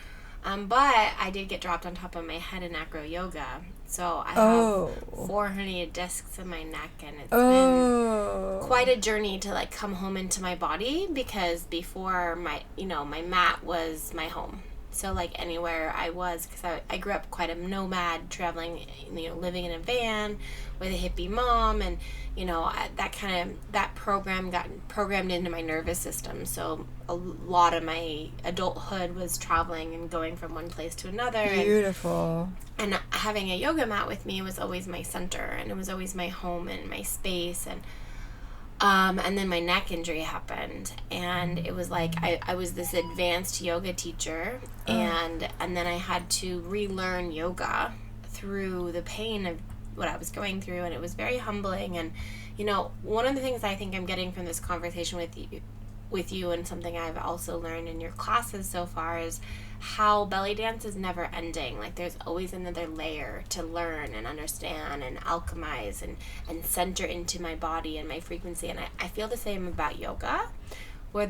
But I did get dropped on top of my head in acro yoga. So I have 4 herniated discs in my neck, and it's been quite a journey to like come home into my body, because before my mat was my home. So like anywhere I was, because I grew up quite a nomad, traveling, living in a van with a hippie mom, and that program got programmed into my nervous system. So a lot of my adulthood was traveling and going from one place to another. Beautiful. And having a yoga mat with me was always my center, and it was always my home and my space. And And then my neck injury happened, and it was like I was this advanced yoga teacher, and then I had to relearn yoga through the pain of what I was going through, and it was very humbling. And one of the things I think I'm getting from this conversation with you, and something I've also learned in your classes so far, is how belly dance is never ending. Like, there's always another layer to learn and understand and alchemize and center into my body and my frequency. And I feel the same about yoga, where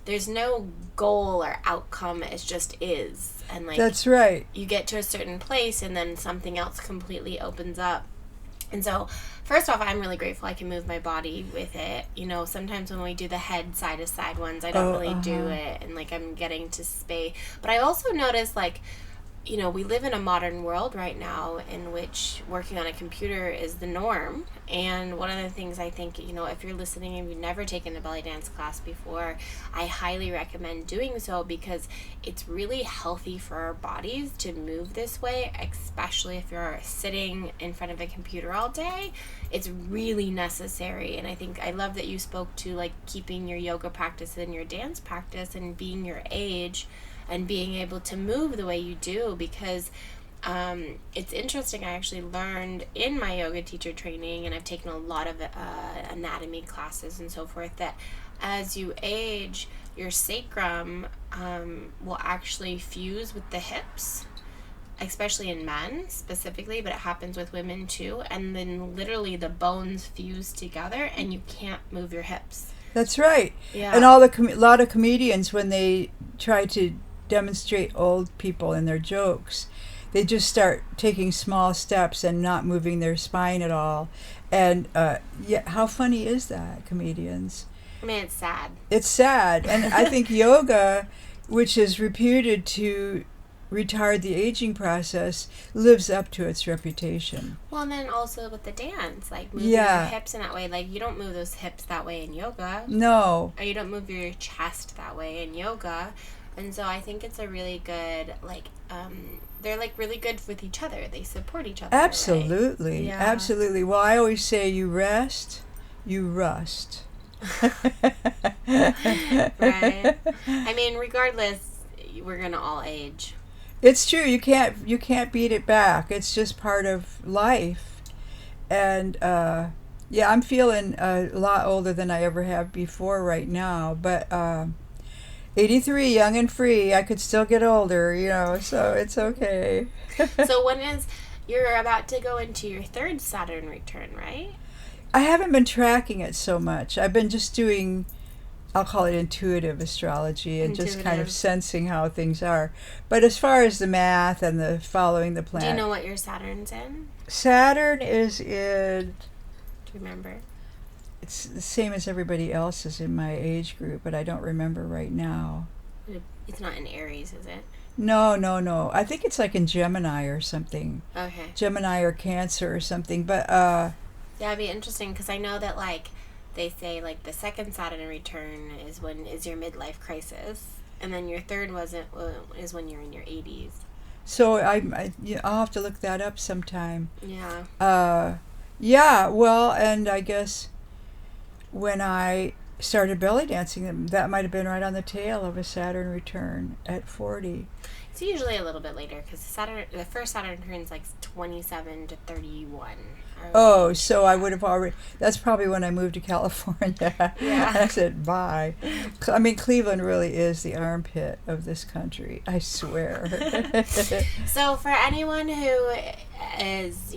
there's no goal or outcome, it just is. And that's right. You get to a certain place and then something else completely opens up. And so, first off, I'm really grateful I can move my body with it. Sometimes when we do the head side-to-side ones, I don't really do it, and I'm getting to spay. But I also notice, we live in a modern world right now in which working on a computer is the norm. And one of the things I think, if you're listening and you've never taken a belly dance class before, I highly recommend doing so, because it's really healthy for our bodies to move this way, especially if you're sitting in front of a computer all day. It's really necessary. And I think I love that you spoke to keeping your yoga practice and your dance practice and being your age and being able to move the way you do, because it's interesting. I actually learned in my yoga teacher training, and I've taken a lot of anatomy classes and so forth, that as you age, your sacrum will actually fuse with the hips, especially in men specifically, but it happens with women too. And then literally the bones fuse together and you can't move your hips. That's right. Yeah. And a lot of comedians, when they try to demonstrate old people in their jokes, they just start taking small steps and not moving their spine at all. And how funny is that, comedians? I mean, it's sad. It's sad. And I think yoga, which is reputed to retard the aging process, lives up to its reputation. Well, and then also with the dance, moving your hips in that way, you don't move those hips that way in yoga. No. Or you don't move your chest that way in yoga. And so I think it's a really good, they're really good with each other. They support each other. Absolutely. Right? Yeah. Absolutely. Well, I always say, you rest, you rust. Right. I mean, regardless, we're gonna all age. It's true. You can't beat it back. It's just part of life. And I'm feeling a lot older than I ever have before right now. But 83, young and free. I could still get older, so it's okay. So you're about to go into your third Saturn return, right? I haven't been tracking it so much. I've been just doing, I'll call it intuitive astrology, and just kind of sensing how things are. But as far as the math and the following the planet. Do you know what your Saturn's in? Saturn is in... Do you remember? It's the same as everybody else's in my age group, but I don't remember right now. It's not in Aries, is it? No. I think it's in Gemini or something. Okay. Gemini or Cancer or something. But yeah, it'd be interesting, because I know that they say the second Saturn return is your midlife crisis, and then your third is when you're in your 80s. So I'll have to look that up sometime. Yeah. Yeah. Well, and I guess when I started belly dancing, that might have been right on the tail of a Saturn return at 40. It's usually a little bit later, because the first Saturn return is 27 to 31. Oh, so I would have already... That's probably when I moved to California. Yeah. I said, bye. I mean, Cleveland really is the armpit of this country. I swear. So for anyone who is,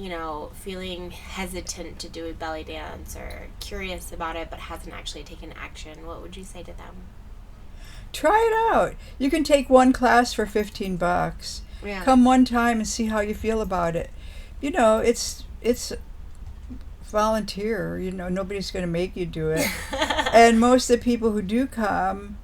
feeling hesitant to do a belly dance or curious about it but hasn't actually taken action, what would you say to them? Try it out. You can take one class for $15. Yeah. Come one time and see how you feel about it. It's volunteer. Nobody's going to make you do it. And most of the people who do come,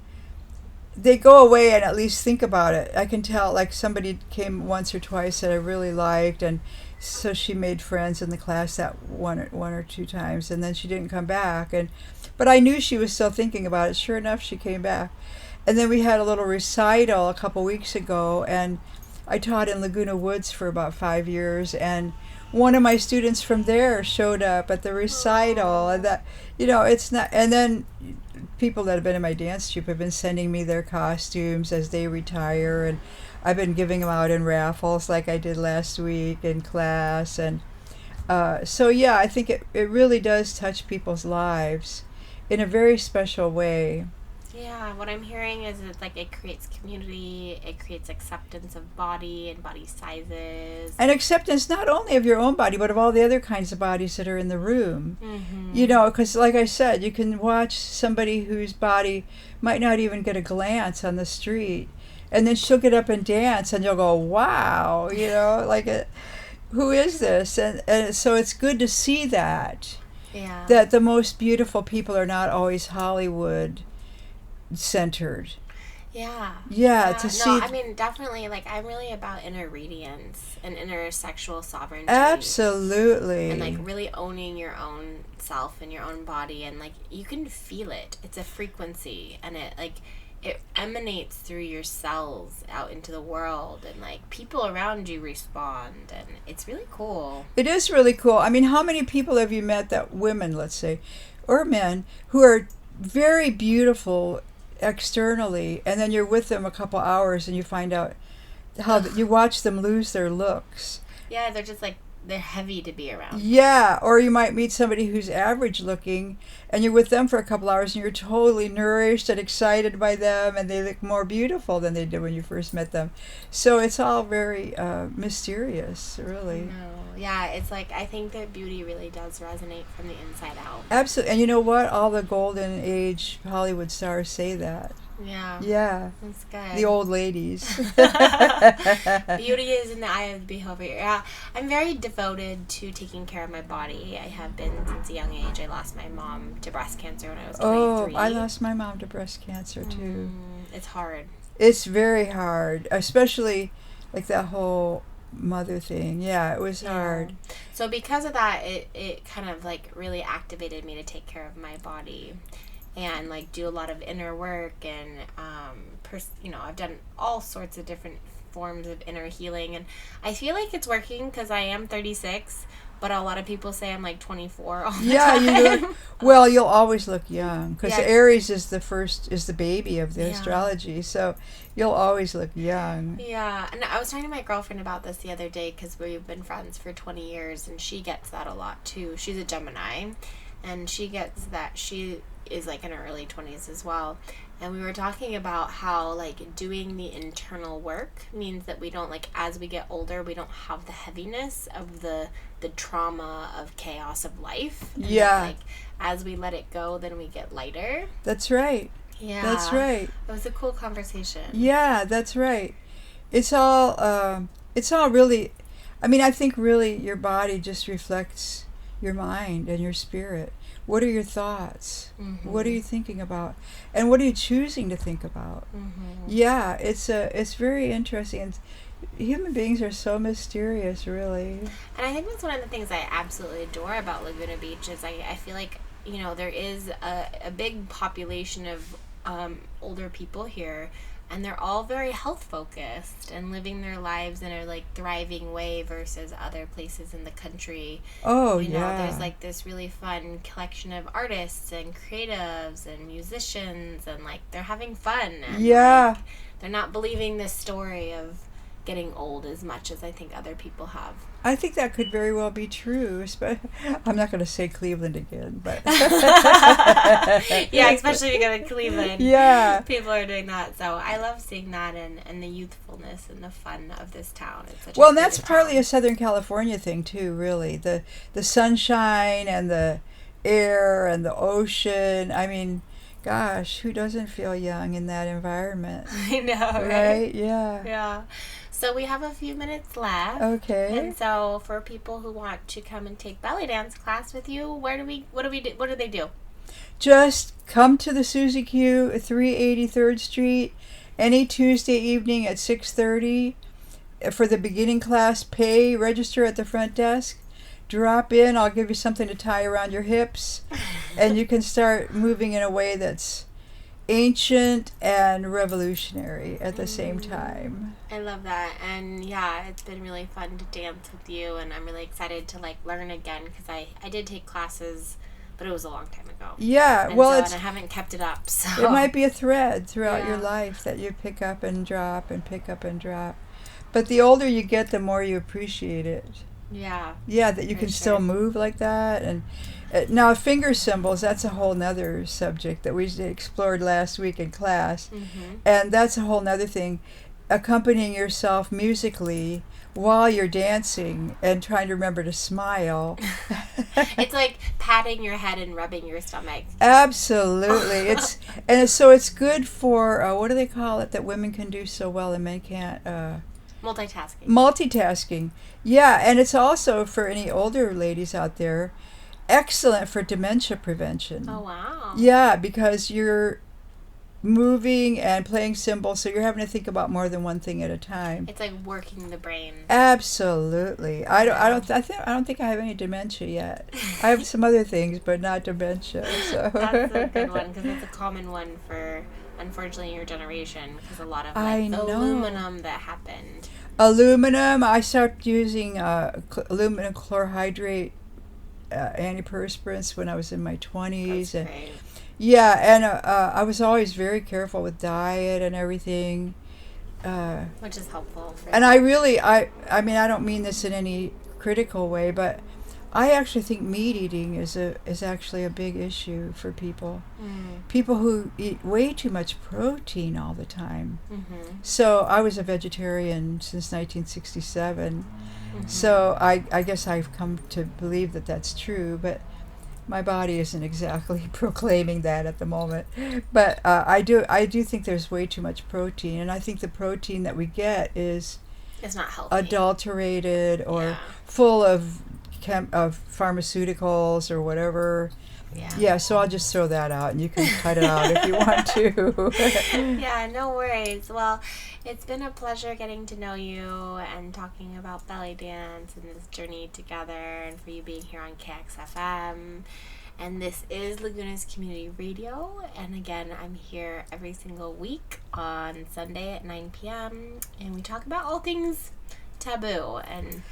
they go away and at least think about it. I can tell, somebody came once or twice that I really liked, and so she made friends in the class that one or two times, and then she didn't come back. But I knew she was still thinking about it. Sure enough, she came back. And then we had a little recital a couple weeks ago, and I taught in Laguna Woods for about 5 years, and one of my students from there showed up at the recital, and that, it's not. And then people that have been in my dance troupe have been sending me their costumes as they retire, and I've been giving them out in raffles like I did last week in class. And so yeah, I think it really does touch people's lives in a very special way. Yeah, what I'm hearing is it's like it creates community, it creates acceptance of body and body sizes. And acceptance not only of your own body, but of all the other kinds of bodies that are in the room. Mm-hmm. Because like I said, you can watch somebody whose body might not even get a glance on the street, and then she'll get up and dance, and you'll go, wow, who is this? And so it's good to see that. Yeah. That the most beautiful people are not always Hollywood centered. Yeah, to see. No, I mean, definitely, like, I'm really about inner radiance and inner sexual sovereignty. Absolutely. And, like, really owning your own self and your own body, and, like, you can feel it. It's a frequency, and it emanates through your cells out into the world, and, like, people around you respond, and it's really cool. It is really cool. I mean, how many people have you met, that women, let's say, or men, who are very beautiful externally, and then you're with them a couple hours and you find out how you watch them lose their looks. Yeah, they're just like, they're heavy to be around. Yeah, or you might meet somebody who's average looking, and you're with them for a couple hours and you're totally nourished and excited by them, and they look more beautiful than they did when you first met them. So it's all very mysterious, really. No. Yeah, it's like, I think that beauty really does resonate from the inside out. Absolutely. And you know what? All the golden age Hollywood stars say that. Yeah. Yeah. That's good. The old ladies. Beauty is in the eye of the beholder. Yeah. I'm very devoted to taking care of my body. I have been since a young age. I lost my mom to breast cancer when I was 23. Oh, I lost my mom to breast cancer too. It's hard. It's very hard, especially like that whole mother thing. Yeah, it was hard. So because of that, it kind of like really activated me to take care of my body and like do a lot of inner work, and I've done all sorts of different forms of inner healing, and I feel like it's working because I am 36, but a lot of people say I'm like 24 all the time. Well, you'll always look young because Yeah. Aries is the baby of the astrology, so you'll always look young. Yeah, and I was talking to my girlfriend about this the other day because we've been friends for 20 years, and she gets that a lot too. She's a Gemini, and she gets that she is like in her early 20s as well. And we were talking about how like doing the internal work means that we don't, like, as we get older, we don't have the heaviness of the trauma of chaos of life. And Yeah. that, like, as we let it go, then we get lighter. That's right. Yeah. That's right. It was a cool conversation. Yeah, that's right. It's all really, I mean, I think really your body just reflects your mind and your spirit. What are your thoughts? Mm-hmm. What are you thinking about? And what are you choosing to think about? Mm-hmm. Yeah, it's very interesting. And human beings are so mysterious, really. And I think that's one of the things I absolutely adore about Laguna Beach is I feel like, there is a big population of older people here, and they're all very health focused and living their lives in a like thriving way versus other places in the country. Oh, There's like this really fun collection of artists and creatives and musicians, and like they're having fun. And, Yeah. like, they're not believing this story of getting old as much as I think other people have. I think that could very well be true. I'm not going to say Cleveland again, but Yeah, especially if you go to Cleveland. Yeah. People are doing that. So I love seeing that and the youthfulness and the fun of this town. It's such Well, a and that's favorite partly town. a Southern California thing too, really. The sunshine and the air and the ocean. I mean, gosh, who doesn't feel young in that environment? I know, right? Right? Yeah. Yeah. So we have a few minutes left. Okay. And so for people who want to come and take belly dance class with you, what do they do? Just come to the Susie Q, 383rd Street, any Tuesday evening at 6:30 for the beginning class. Register at the front desk. Drop in. I'll give you something to tie around your hips, and you can start moving in a way that's ancient and revolutionary at the same time. I love that. And yeah, it's been really fun to dance with you, and I'm really excited to like learn again, because I did take classes, but it was a long time ago. Yeah, And well, and I haven't kept it up. So it might be a thread throughout your Yeah. life that you pick up and drop and pick up and drop. But the older you get, the more you appreciate it. yeah. Yeah, that you For can still sure. move like that. And now finger symbols, that's a whole nother subject that we explored last week in class. Mm-hmm. And that's a whole nother thing. Accompanying yourself musically while you're dancing and trying to remember to smile. It's like patting your head and rubbing your stomach. Absolutely. It's good for what do they call it that women can do so well and men can't? Multitasking. Multitasking. Yeah, and it's also for any older ladies out there, excellent for dementia prevention. Oh, wow. Yeah, because you're moving and playing cymbals, so you're having to think about more than one thing at a time. It's like working the brain. Absolutely. I don't think I have any dementia yet. I have some other things, but not dementia. So That's a good one, because it's a common one for, unfortunately, your generation, because a lot of I like the know. aluminum that happened. Aluminum. I started using aluminum chlorhydrate antiperspirants when I was in my 20s. That's great. Yeah, and I was always very careful with diet and everything. Which is helpful. And I really, I mean, I don't mean this in any critical way, but I actually think meat eating is actually a big issue for people. People who eat way too much protein all the time. Mm-hmm. So I was a vegetarian since 1967. So I guess I've come to believe that that's true, but my body isn't exactly proclaiming that at the moment. But I do think there's way too much protein, and I think the protein that we get is It's not healthy. adulterated or Yeah. full of pharmaceuticals or whatever. Yeah, so I'll just throw that out, and you can cut it out if you want to. Yeah, no worries. Well, it's been a pleasure getting to know you and talking about belly dance and this journey together, and for you being here on KXFM. And this is Laguna's Community Radio. And again, I'm here every single week on Sunday at 9 p.m. And we talk about all things taboo. And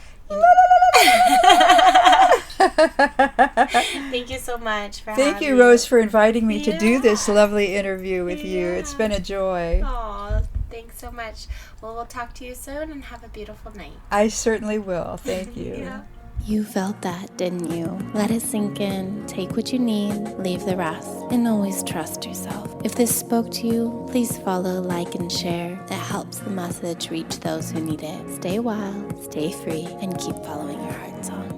thank you so much for Thank having you, me. Rose, for inviting me to do this Yeah. lovely interview with you. It's Yeah. been a joy. Aw, thanks so much. Well, we'll talk to you soon, and have a beautiful night. I certainly will. Thank you. Yeah. You felt that, didn't you? Let it sink in, take what you need, leave the rest, and always trust yourself. If this spoke to you, please follow, like, and share. That helps the message reach those who need it. Stay wild, stay free, and keep following your heart song.